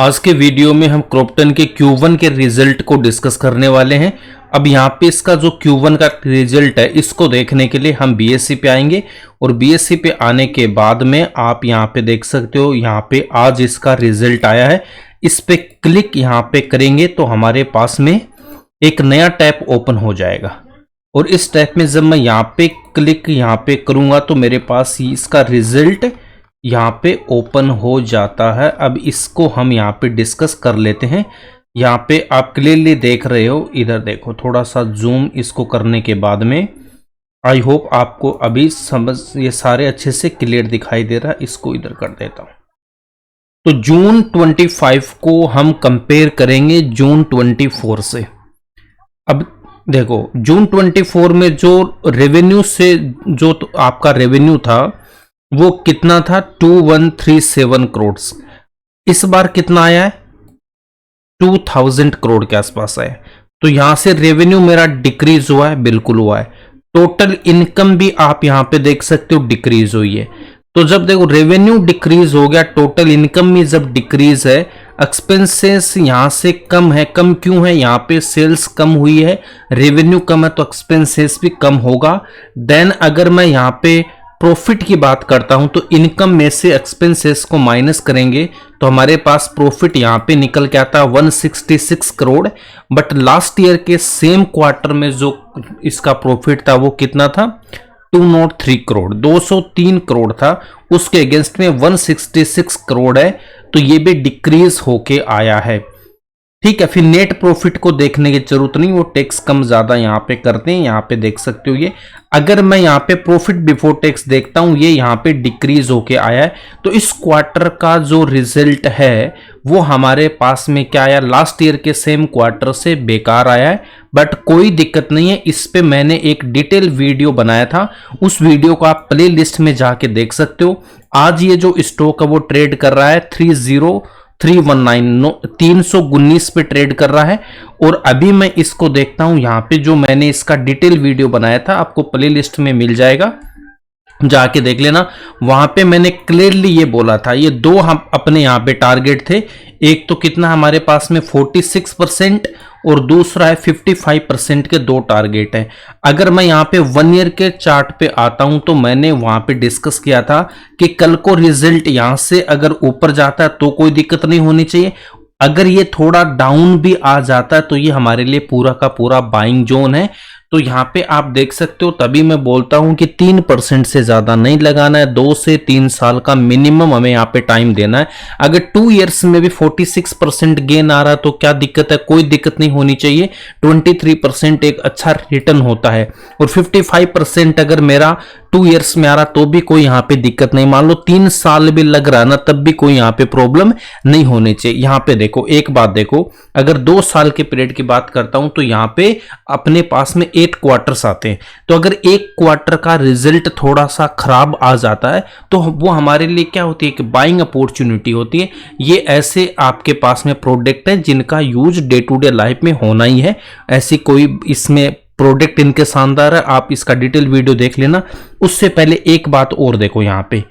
आज के वीडियो में हम क्रॉम्पटन के Q1 के रिजल्ट को डिस्कस करने वाले हैं। अब यहाँ पे इसका जो Q1 का रिजल्ट है इसको देखने के लिए हम BSE पे आएंगे और BSE पे आने के बाद में आप यहाँ पे देख सकते हो, यहाँ पे आज इसका रिजल्ट आया है। इस पे क्लिक यहाँ पे करेंगे तो हमारे पास में एक नया टैब ओपन हो जाएगा और इस टैब में जब मैं यहाँ पे क्लिक यहाँ पे करूँगा तो मेरे पास इसका रिजल्ट यहाँ पे ओपन हो जाता है। अब इसको हम यहाँ पे डिस्कस कर लेते हैं। यहाँ पे आप क्लियरली देख रहे हो, इधर देखो, थोड़ा सा जूम इसको करने के बाद में आई होप आपको अभी समझ ये सारे अच्छे से क्लियर दिखाई दे रहा है। इसको इधर कर देता हूँ। तो जून 25 को हम कंपेयर करेंगे जून 24 से। अब देखो जून 24 में जो रेवेन्यू से जो तो आपका रेवेन्यू था वो कितना था, 2137 करोड़। इस बार कितना आया है, 2000 करोड़ के आसपास आया। तो यहां से रेवेन्यू मेरा डिक्रीज हुआ है, बिल्कुल हुआ है। टोटल इनकम भी आप यहां पे देख सकते हो डिक्रीज हुई है। तो जब देखो रेवेन्यू डिक्रीज हो गया, टोटल इनकम में जब डिक्रीज है, एक्सपेंसेस यहां से कम है। कम क्यों है, यहां पे सेल्स कम हुई है, रेवेन्यू कम है तो एक्सपेंसेस भी कम होगा। देन अगर मैं यहां पे प्रॉफिट की बात करता हूं तो इनकम में से एक्सपेंसेस को माइनस करेंगे तो हमारे पास प्रॉफिट यहां पे निकल के आता है 166 करोड़। बट लास्ट ईयर के सेम क्वार्टर में जो इसका प्रॉफिट था वो कितना था, 203 करोड़, 203 करोड़ था। उसके अगेंस्ट में 166 करोड़ है, तो ये भी डिक्रीज होके आया है। ठीक है, फिर नेट प्रॉफिट को देखने की जरूरत नहीं, वो टैक्स कम ज्यादा यहाँ पे करते हैं। यहाँ पे देख सकते हो ये, अगर मैं यहाँ पे प्रॉफिट बिफोर टैक्स देखता हूँ, ये यहाँ पे डिक्रीज होके आया है। तो इस क्वार्टर का जो रिजल्ट है वो हमारे पास में क्या आया, लास्ट ईयर के सेम क्वार्टर से बेकार आया है। बट कोई दिक्कत नहीं है, इस पे मैंने एक डिटेल वीडियो बनाया था, उस वीडियो को आप प्ले लिस्ट में जाके देख सकते हो। आज ये जो स्टॉक है वो ट्रेड कर रहा है 319 पे ट्रेड कर रहा है। और अभी मैं इसको देखता हूं, यहाँ पे जो मैंने इसका डिटेल वीडियो बनाया था आपको प्ले लिस्ट में मिल जाएगा, जाके देख लेना। वहां पे मैंने क्लियरली ये बोला था, ये दो हम अपने यहाँ पे टारगेट थे। एक तो कितना हमारे पास में 46% और दूसरा है 55% के दो टारगेट हैं। अगर मैं यहाँ पे 1 ईयर के चार्ट पे आता हूं तो मैंने वहां पे डिस्कस किया था कि कल को रिजल्ट यहां से अगर ऊपर जाता है तो कोई दिक्कत नहीं होनी चाहिए। अगर ये थोड़ा डाउन भी आ जाता है तो ये हमारे लिए पूरा का पूरा बाइंग जोन है। तो यहाँ पे आप देख सकते हो, तभी मैं बोलता हूं कि 3% से ज्यादा नहीं लगाना है, 2 से 3 साल का मिनिमम हमें यहाँ पे टाइम देना है। अगर 2 इयर्स में भी 46% गेन आ रहा है तो क्या दिक्कत है, कोई दिक्कत नहीं होनी चाहिए। 23% एक अच्छा रिटर्न होता है और 55% अगर मेरा 2 इयर्स में आ रहा तो भी कोई यहाँ पे दिक्कत नहीं। मान लो 3 साल भी लग रहा है ना, तब भी कोई यहाँ पे प्रॉब्लम नहीं होनी चाहिए। यहाँ पे देखो, एक बात देखो, अगर 2 साल के पीरियड की बात करता हूं तो यहाँ पे अपने पास में 8 क्वार्टर्स आते हैं। तो अगर एक क्वार्टर का रिजल्ट थोड़ा सा खराब आ जाता है तो वो हमारे लिए क्या होती है कि बाइंग अपॉर्चुनिटी होती है। ये ऐसे आपके पास में प्रोडक्ट है जिनका use day to day life में होना ही है। ऐसी कोई इसमें प्रोडक्ट इनके शानदार है, आप इसका डिटेल वीडियो देख लेना। उससे पहले एक बात और देखो, यहाँ पे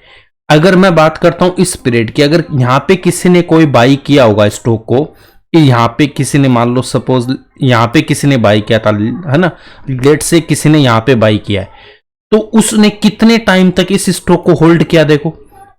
अगर मैं बात करता हूं इस पीरियड की, अगर यहाँ पे किसी ने कोई बाई किया होगा स्टॉक को, यहाँ पे किसी ने मान लो सपोज यहाँ पे किसी ने बाई किया था, है ना, लेट से किसी ने यहाँ पे बाई किया है, तो उसने कितने टाइम तक इस स्टॉक को होल्ड किया। देखो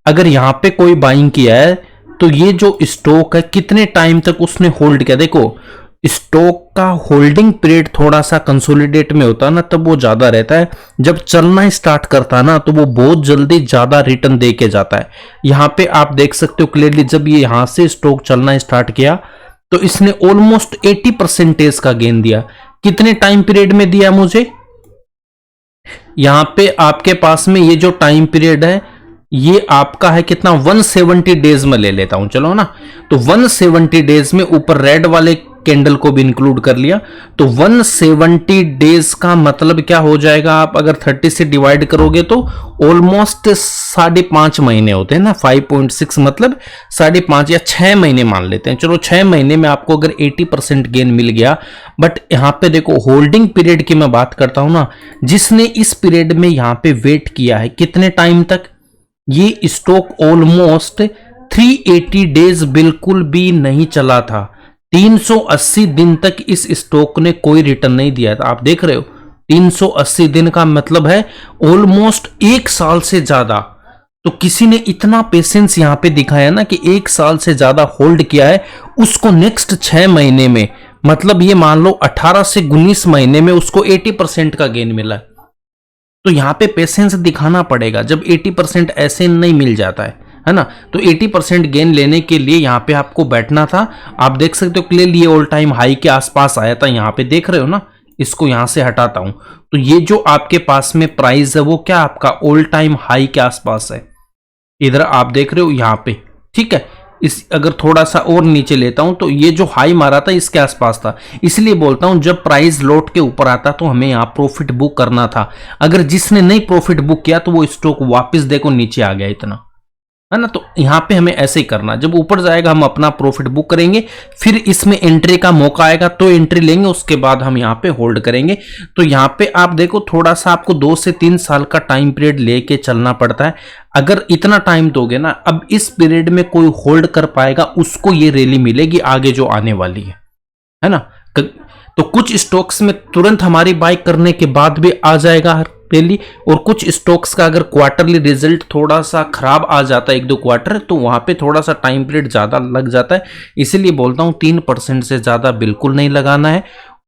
अगर यहाँ पे कोई बाइंग किया है तो ये जो स्टॉक है कितने टाइम तक उसने होल्ड किया। देखो स्टॉक का होल्डिंग पीरियड थोड़ा सा कंसोलिडेट में होता है ना, तब वो ज्यादा रहता है। जब चलना स्टार्ट करता है ना तो वो बहुत जल्दी ज्यादा रिटर्न दे के जाता है। यहाँ पे आप देख सकते हो क्लियरली, जब ये यहां से स्टॉक चलना स्टार्ट किया तो इसने ऑलमोस्ट 80% का गेन दिया। कितने टाइम पीरियड में दिया मुझे, यहां पे आपके पास में ये जो टाइम पीरियड है ये आपका है कितना, 170 डेज में ले लेता हूं, चलो ना। तो 170 डेज में ऊपर रेड वाले कैंडल को भी इंक्लूड कर लिया तो 170 डेज का मतलब क्या हो जाएगा, आप अगर 30 से डिवाइड करोगे तो ऑलमोस्ट 5.5 महीने होते हैं ना। 5.6 मतलब 5.5 या 6 महीने मान लेते हैं, चलो 6 महीने में आपको अगर 80% गेन मिल गया। बट यहाँ पे देखो होल्डिंग पीरियड की मैं बात करता हूं ना, जिसने इस पीरियड में यहाँ पे वेट किया है कितने टाइम तक, ये स्टॉक ऑलमोस्ट 380 डेज बिल्कुल भी नहीं चला था। 380 दिन तक इस स्टॉक ने कोई रिटर्न नहीं दिया था। आप देख रहे हो 380 दिन का मतलब है ऑलमोस्ट 1 साल से ज्यादा। तो किसी ने इतना पेशेंस यहां पे दिखाया ना कि 1 साल से ज्यादा होल्ड किया है, उसको नेक्स्ट 6 महीने में, मतलब ये मान लो 18 से 19 महीने में उसको 80% का गेन मिला है। तो यहां पे पेशेंस दिखाना पड़ेगा, जब 80% ऐसे नहीं मिल जाता है ना। तो 80% गेन लेने के लिए यहां पे आपको बैठना था। आप देख सकते हो क्लियरली ऑल टाइम हाई के आसपास आया था, यहां पे देख रहे हो ना। इसको यहां से हटाता हूं तो ये जो आपके पास में प्राइस है वो क्या आपका ऑल टाइम हाई के आसपास है, इधर आप देख रहे हो यहां पे, ठीक है। इस अगर थोड़ा सा और नीचे लेता हूं तो ये जो हाई मारा था इसके आसपास था। इसलिए बोलता हूं जब प्राइस लौट के ऊपर आता तो हमें यहां प्रॉफिट बुक करना था। अगर जिसने नहीं प्रॉफिट बुक किया तो वो स्टॉक वापस देखो नीचे आ गया इतना, है ना। तो यहां पे हमें ऐसे ही करना, जब ऊपर जाएगा हम अपना प्रॉफिट बुक करेंगे, फिर इसमें एंट्री का मौका आएगा तो एंट्री लेंगे, उसके बाद हम यहां पे होल्ड करेंगे। तो यहां पे आप देखो थोड़ा सा आपको 2 से 3 साल का टाइम पीरियड लेके चलना पड़ता है। अगर इतना टाइम दोगे ना, अब इस पीरियड में कोई होल्ड कर पाएगा उसको ये रैली मिलेगी आगे जो आने वाली है ना। तो कुछ स्टॉक्स में तुरंत हमारी बाई करने के बाद भी आ जाएगा रैली, और कुछ स्टॉक्स का अगर क्वार्टरली रिजल्ट थोड़ा सा खराब आ जाता है 1-2 क्वार्टर, तो वहां पे थोड़ा सा टाइम पीरियड ज्यादा लग जाता है। इसीलिए बोलता हूं 3% से ज्यादा बिल्कुल नहीं लगाना है।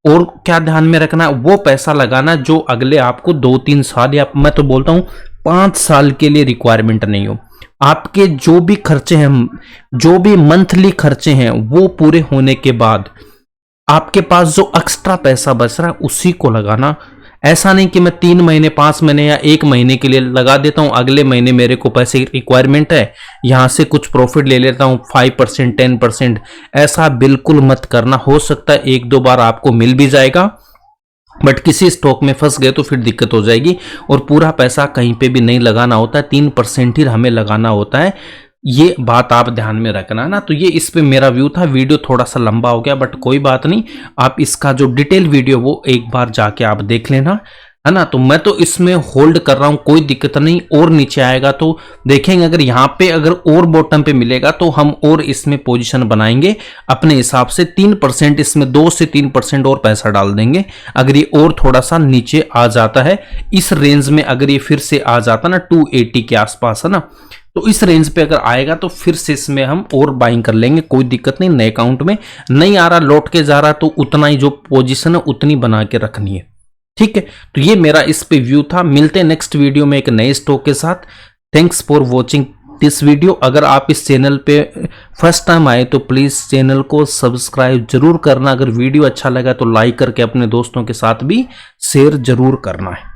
और क्या ध्यान में रखना है, वो पैसा लगाना जो अगले आपको 2-3 साल या मैं तो बोलता हूं 5 साल के लिए रिक्वायरमेंट नहीं हो। आपके जो भी खर्चे हैं, जो भी मंथली खर्चे हैं, वो पूरे होने के बाद आपके पास जो एक्स्ट्रा पैसा बच रहा है उसी को लगाना। ऐसा नहीं कि मैं 3 महीने 5 महीने या 1 महीने के लिए लगा देता हूं, अगले महीने मेरे को पैसे की रिक्वायरमेंट है, यहां से कुछ प्रॉफिट ले लेता हूं 5% 10%। ऐसा बिल्कुल मत करना। हो सकता है 1-2 बार आपको मिल भी जाएगा, बट किसी स्टॉक में फंस गए तो फिर दिक्कत हो जाएगी। और पूरा पैसा कहीं पे भी नहीं लगाना होता है, 3% ही हमें लगाना होता है। ये बात आप ध्यान में रखना ना। तो ये इस पे मेरा व्यू था। वीडियो थोड़ा सा लंबा हो गया बट कोई बात नहीं, आप इसका जो डिटेल वीडियो वो एक बार जाके आप देख लेना, है ना। तो मैं तो इसमें होल्ड कर रहा हूं, कोई दिक्कत नहीं। और नीचे आएगा तो देखेंगे, अगर यहां पे अगर और बॉटम पे मिलेगा तो हम और इसमें पोजीशन बनाएंगे अपने हिसाब से। 3% इसमें 2 से 3% और पैसा डाल देंगे। अगर ये और थोड़ा सा नीचे आ जाता है इस रेंज में, अगर ये फिर से आ जाता ना 280 के आसपास, है ना, तो इस रेंज पे अगर आएगा तो फिर से इसमें हम और बाइंग कर लेंगे, कोई दिक्कत नहीं। नए अकाउंट में नहीं आ रहा, लौट के जा रहा, तो उतना ही जो पोजीशन है उतनी बना के रखनी है, ठीक है। तो ये मेरा इस पे व्यू था। मिलते हैं नेक्स्ट वीडियो में एक नए स्टॉक के साथ। Thanks for watching this video. अगर आप इस चैनल पे फर्स्ट टाइम आए तो प्लीज चैनल को सब्सक्राइब जरूर करना। अगर वीडियो अच्छा लगा तो लाइक करके अपने दोस्तों के साथ भी शेयर जरूर करना है।